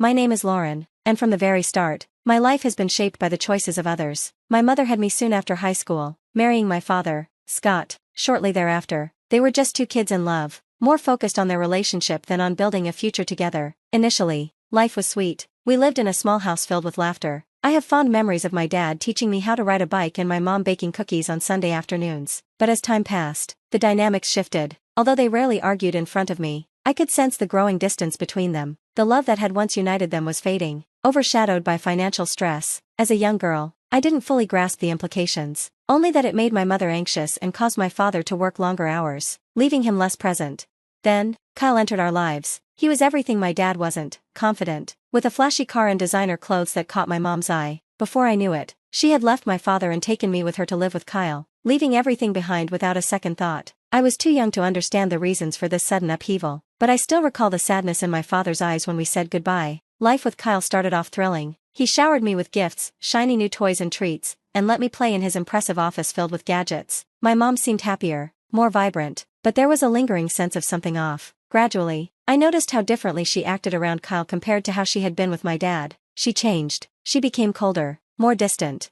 My name is Lauren, and from the very start, my life has been shaped by the choices of others. My mother had me soon after high school, marrying my father, Scott, shortly thereafter. They were just two kids in love, more focused on their relationship than on building a future together. Initially, life was sweet. We lived in a small house filled with laughter. I have fond memories of my dad teaching me how to ride a bike and my mom baking cookies on Sunday afternoons. But as time passed, the dynamics shifted. Although they rarely argued in front of me, I could sense the growing distance between them. The love that had once united them was fading, overshadowed by financial stress. As a young girl, I didn't fully grasp the implications, only that it made my mother anxious and caused my father to work longer hours, leaving him less present. Then, Kyle entered our lives. He was everything my dad wasn't: confident, with a flashy car and designer clothes that caught my mom's eye. Before I knew it, she had left my father and taken me with her to live with Kyle, leaving everything behind without a second thought. I was too young to understand the reasons for this sudden upheaval, but I still recall the sadness in my father's eyes when we said goodbye. Life with Kyle started off thrilling. He showered me with gifts, shiny new toys and treats, and let me play in his impressive office filled with gadgets. My mom seemed happier, more vibrant, but there was a lingering sense of something off. Gradually, I noticed how differently she acted around Kyle compared to how she had been with my dad. She changed. She became colder, more distant.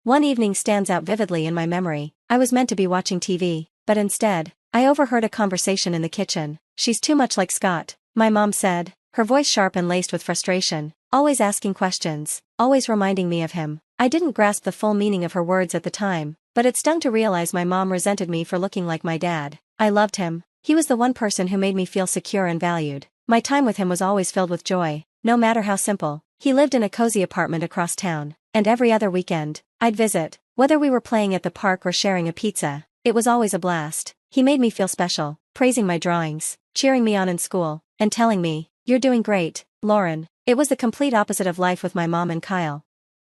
One evening stands out vividly in my memory. I was meant to be watching TV, but instead, I overheard a conversation in the kitchen. "She's too much like Scott," my mom said, her voice sharp and laced with frustration, always asking questions, always reminding me of him. I didn't grasp the full meaning of her words at the time, but it stung to realize my mom resented me for looking like my dad. I loved him. He was the one person who made me feel secure and valued. My time with him was always filled with joy, no matter how simple. He lived in a cozy apartment across town, and every other weekend, I'd visit. Whether we were playing at the park or sharing a pizza, it was always a blast. He made me feel special, praising my drawings, cheering me on in school, and telling me, "You're doing great, Lauren." It was the complete opposite of life with my mom and Kyle.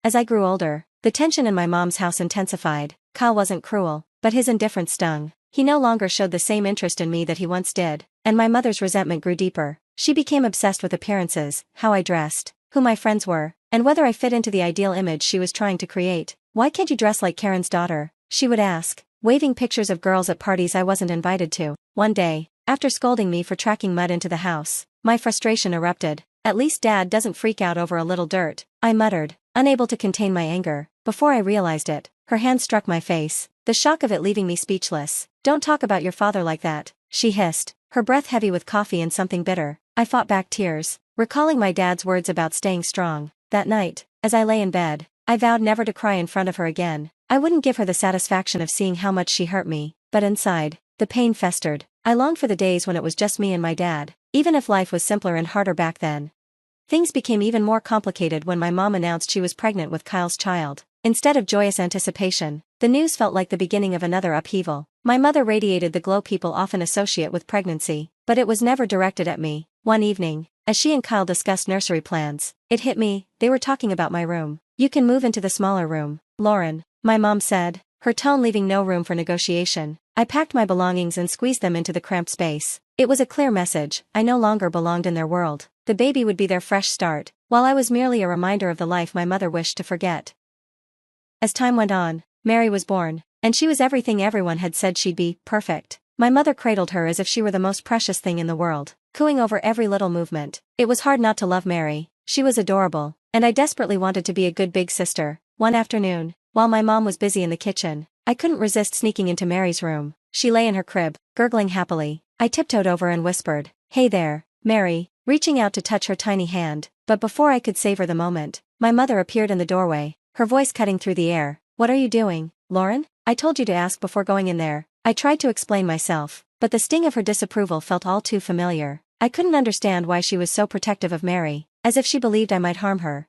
As I grew older, the tension in my mom's house intensified. Kyle wasn't cruel, but his indifference stung. He no longer showed the same interest in me that he once did, and my mother's resentment grew deeper. She became obsessed with appearances, how I dressed, who my friends were, and whether I fit into the ideal image she was trying to create. "Why can't you dress like Karen's daughter?" she would ask, waving pictures of girls at parties I wasn't invited to. One day, after scolding me for tracking mud into the house, my frustration erupted. "At least Dad doesn't freak out over a little dirt," I muttered, unable to contain my anger. Before I realized it, her hand struck my face, the shock of it leaving me speechless. "Don't talk about your father like that," she hissed, her breath heavy with coffee and something bitter. I fought back tears, recalling my dad's words about staying strong. That night, as I lay in bed, I vowed never to cry in front of her again. I wouldn't give her the satisfaction of seeing how much she hurt me, but inside, the pain festered. I longed for the days when it was just me and my dad, even if life was simpler and harder back then. Things became even more complicated when my mom announced she was pregnant with Kyle's child. Instead of joyous anticipation, the news felt like the beginning of another upheaval. My mother radiated the glow people often associate with pregnancy, but it was never directed at me. One evening, as she and Kyle discussed nursery plans, it hit me, they were talking about my room. "You can move into the smaller room, Lauren," my mom said, her tone leaving no room for negotiation. I packed my belongings and squeezed them into the cramped space. It was a clear message: I no longer belonged in their world. The baby would be their fresh start, while I was merely a reminder of the life my mother wished to forget. As time went on, Mary was born, and she was everything everyone had said she'd be: perfect. My mother cradled her as if she were the most precious thing in the world, cooing over every little movement. It was hard not to love Mary. She was adorable, and I desperately wanted to be a good big sister. One afternoon, while my mom was busy in the kitchen, I couldn't resist sneaking into Mary's room. She lay in her crib, gurgling happily. I tiptoed over and whispered, "Hey there, Mary," reaching out to touch her tiny hand, but before I could savor the moment, my mother appeared in the doorway, her voice cutting through the air. "What are you doing, Lauren? I told you to ask before going in there." I tried to explain myself, but the sting of her disapproval felt all too familiar. I couldn't understand why she was so protective of Mary, as if she believed I might harm her.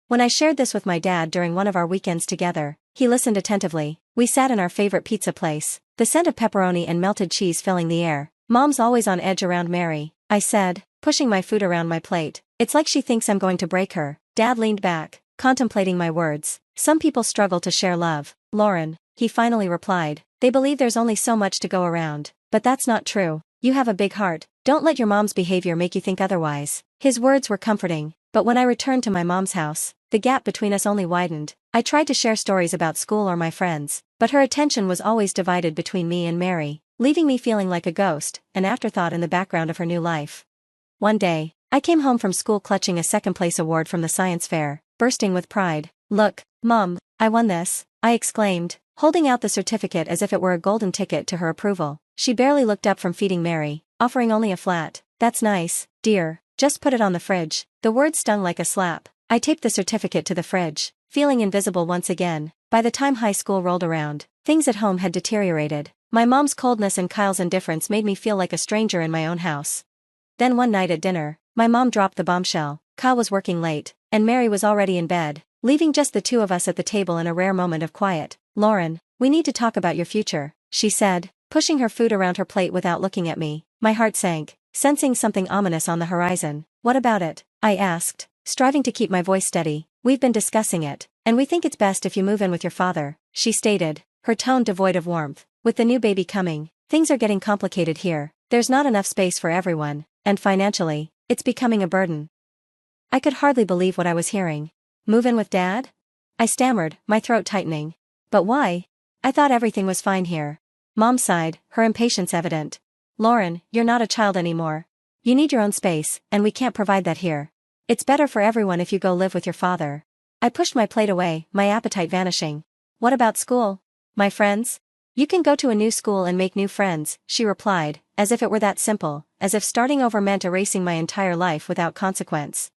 When I shared this with my dad during one of our weekends together, he listened attentively. We sat in our favorite pizza place, the scent of pepperoni and melted cheese filling the air. "Mom's always on edge around Mary," I said, pushing my food around my plate. "It's like she thinks I'm going to break her." Dad leaned back, contemplating my words. "Some people struggle to share love, Lauren," he finally replied. "They believe there's only so much to go around. But that's not true. You have a big heart. Don't let your mom's behavior make you think otherwise." His words were comforting, but when I returned to my mom's house, the gap between us only widened. I tried to share stories about school or my friends, but her attention was always divided between me and Mary, leaving me feeling like a ghost, an afterthought in the background of her new life. One day, I came home from school clutching a second-place award from the science fair, bursting with pride. "Look, Mom, I won this," I exclaimed, holding out the certificate as if it were a golden ticket to her approval. She barely looked up from feeding Mary, offering only a flat, "That's nice, dear, just put it on the fridge." The words stung like a slap. I taped the certificate to the fridge, feeling invisible once again. By the time high school rolled around, things at home had deteriorated. My mom's coldness and Kyle's indifference made me feel like a stranger in my own house. Then one night at dinner, my mom dropped the bombshell. Kyle was working late, and Mary was already in bed, leaving just the two of us at the table in a rare moment of quiet. "Lauren, we need to talk about your future," she said, pushing her food around her plate without looking at me. My heart sank, sensing something ominous on the horizon. "What about it?" I asked, striving to keep my voice steady. "We've been discussing it, and we think it's best if you move in with your father," she stated, her tone devoid of warmth. "With the new baby coming, things are getting complicated here. There's not enough space for everyone, and financially, it's becoming a burden." I could hardly believe what I was hearing. "Move in with Dad?" I stammered, my throat tightening. "But why? I thought everything was fine here." Mom sighed, her impatience evident. "Lauren, you're not a child anymore. You need your own space, and we can't provide that here. It's better for everyone if you go live with your father." I pushed my plate away, my appetite vanishing. "What about school? My friends?" "You can go to a new school and make new friends," she replied, as if it were that simple, as if starting over meant erasing my entire life without consequence.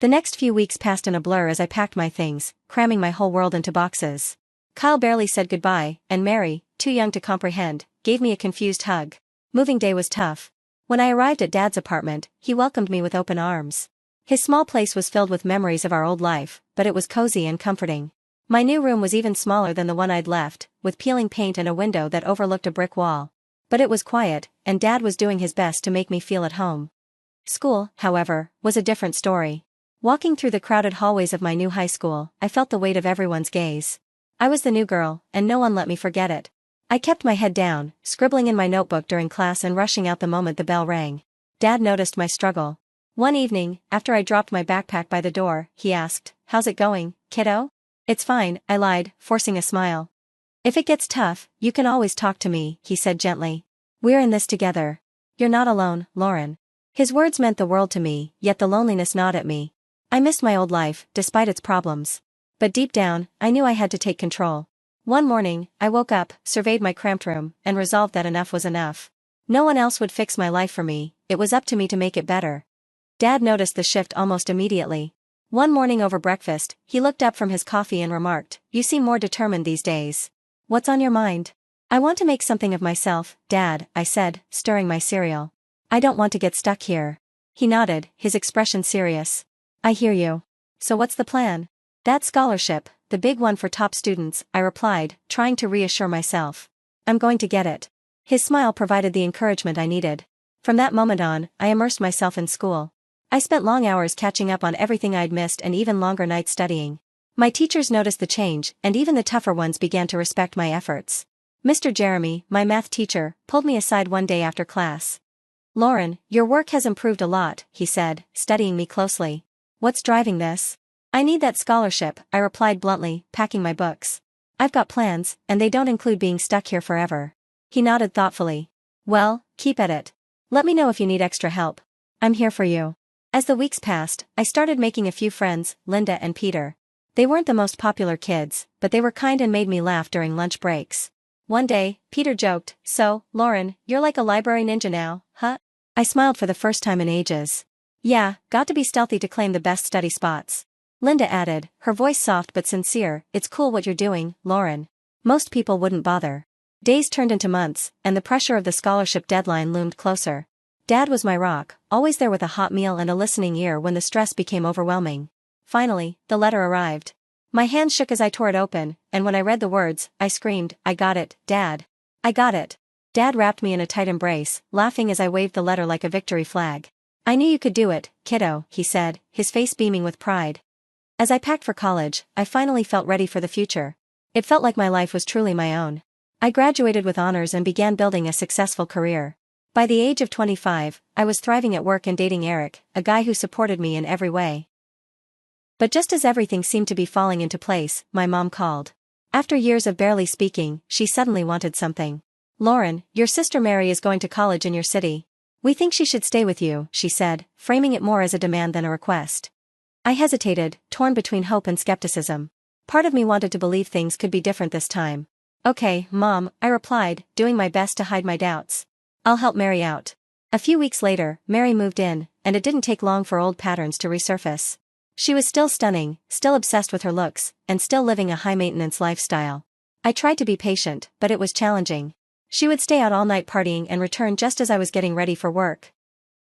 The next few weeks passed in a blur as I packed my things, cramming my whole world into boxes. Kyle barely said goodbye, and Mary, too young to comprehend, gave me a confused hug. Moving day was tough. When I arrived at Dad's apartment, he welcomed me with open arms. His small place was filled with memories of our old life, but it was cozy and comforting. My new room was even smaller than the one I'd left, with peeling paint and a window that overlooked a brick wall. But it was quiet, and Dad was doing his best to make me feel at home. School, however, was a different story. Walking through the crowded hallways of my new high school, I felt the weight of everyone's gaze. I was the new girl, and no one let me forget it. I kept my head down, scribbling in my notebook during class and rushing out the moment the bell rang. Dad noticed my struggle. One evening, after I dropped my backpack by the door, he asked, "How's it going, kiddo?" "It's fine," I lied, forcing a smile. "If it gets tough, you can always talk to me," he said gently. "We're in this together. You're not alone, Lauren." His words meant the world to me, yet the loneliness gnawed at me. I missed my old life, despite its problems. But deep down, I knew I had to take control. One morning, I woke up, surveyed my cramped room, and resolved that enough was enough. No one else would fix my life for me, it was up to me to make it better. Dad noticed the shift almost immediately. One morning over breakfast, he looked up from his coffee and remarked, "You seem more determined these days. What's on your mind?" "I want to make something of myself, Dad," I said, stirring my cereal. "I don't want to get stuck here." He nodded, his expression serious. "I hear you. So what's the plan?" "That scholarship, the big one for top students," I replied, trying to reassure myself. "I'm going to get it." His smile provided the encouragement I needed. From that moment on, I immersed myself in school. I spent long hours catching up on everything I'd missed and even longer nights studying. My teachers noticed the change, and even the tougher ones began to respect my efforts. Mr. Jeremy, my math teacher, pulled me aside one day after class. "Lauren, your work has improved a lot," he said, studying me closely. "What's driving this?" "I need that scholarship," I replied bluntly, packing my books. "I've got plans, and they don't include being stuck here forever." He nodded thoughtfully. "Well, keep at it. Let me know if you need extra help. I'm here for you." As the weeks passed, I started making a few friends, Linda and Peter. They weren't the most popular kids, but they were kind and made me laugh during lunch breaks. One day, Peter joked, "So, Lauren, you're like a library ninja now, huh?" I smiled for the first time in ages. "Yeah, got to be stealthy to claim the best study spots." Linda added, her voice soft but sincere, "It's cool what you're doing, Lauren. Most people wouldn't bother." Days turned into months, and the pressure of the scholarship deadline loomed closer. Dad was my rock, always there with a hot meal and a listening ear when the stress became overwhelming. Finally, the letter arrived. My hands shook as I tore it open, and when I read the words, I screamed, "I got it, Dad. I got it." Dad wrapped me in a tight embrace, laughing as I waved the letter like a victory flag. "I knew you could do it, kiddo," he said, his face beaming with pride. As I packed for college, I finally felt ready for the future. It felt like my life was truly my own. I graduated with honors and began building a successful career. By the age of 25, I was thriving at work and dating Eric, a guy who supported me in every way. But just as everything seemed to be falling into place, my mom called. After years of barely speaking, she suddenly wanted something. "Lauren, your sister Mary is going to college in your city. We think she should stay with you, she said, framing it more as a demand than a request. I hesitated, torn between hope and skepticism. Part of me wanted to believe things could be different this time. Okay, Mom, I replied, doing my best to hide my doubts. I'll help Mary out. A few weeks later, Mary moved in, and it didn't take long for old patterns to resurface. She was still stunning, still obsessed with her looks, and still living a high-maintenance lifestyle. I tried to be patient, but it was challenging. She would stay out all night partying and return just as I was getting ready for work.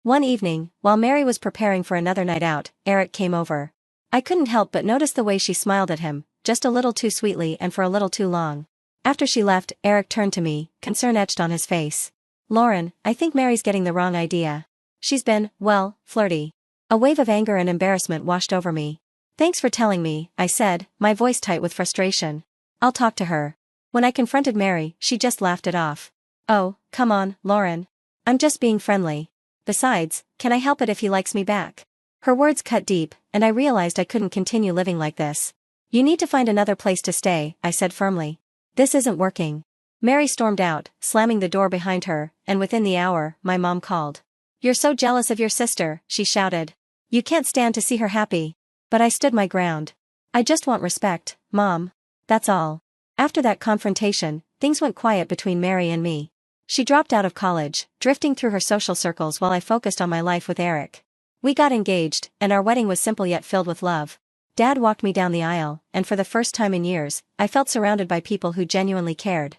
One evening, while Mary was preparing for another night out, Eric came over. I couldn't help but notice the way she smiled at him, just a little too sweetly and for a little too long. After she left, Eric turned to me, concern etched on his face. Lauren, I think Mary's getting the wrong idea. She's been, well, flirty. A wave of anger and embarrassment washed over me. Thanks for telling me, I said, my voice tight with frustration. I'll talk to her. When I confronted Mary, she just laughed it off. Oh, come on, Lauren. I'm just being friendly. Besides, can I help it if he likes me back? Her words cut deep, and I realized I couldn't continue living like this. You need to find another place to stay, I said firmly. This isn't working. Mary stormed out, slamming the door behind her, and within the hour, my mom called. You're so jealous of your sister, she shouted. You can't stand to see her happy. But I stood my ground. I just want respect, Mom. That's all. After that confrontation, things went quiet between Mary and me. She dropped out of college, drifting through her social circles while I focused on my life with Eric. We got engaged, and our wedding was simple yet filled with love. Dad walked me down the aisle, and for the first time in years, I felt surrounded by people who genuinely cared.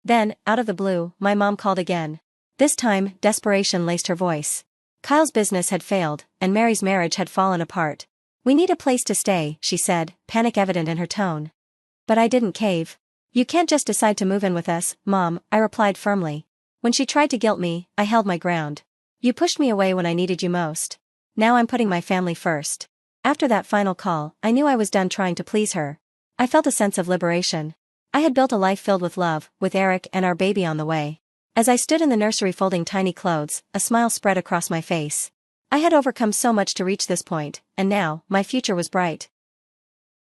Then, out of the blue, my mom called again. This time, desperation laced her voice. Kyle's business had failed, and Mary's marriage had fallen apart. We need a place to stay, she said, panic evident in her tone. But I didn't cave. You can't just decide to move in with us, Mom, I replied firmly. When she tried to guilt me, I held my ground. You pushed me away when I needed you most. Now I'm putting my family first. After that final call, I knew I was done trying to please her. I felt a sense of liberation. I had built a life filled with love, with Eric and our baby on the way. As I stood in the nursery folding tiny clothes, a smile spread across my face. I had overcome so much to reach this point, and now, my future was bright.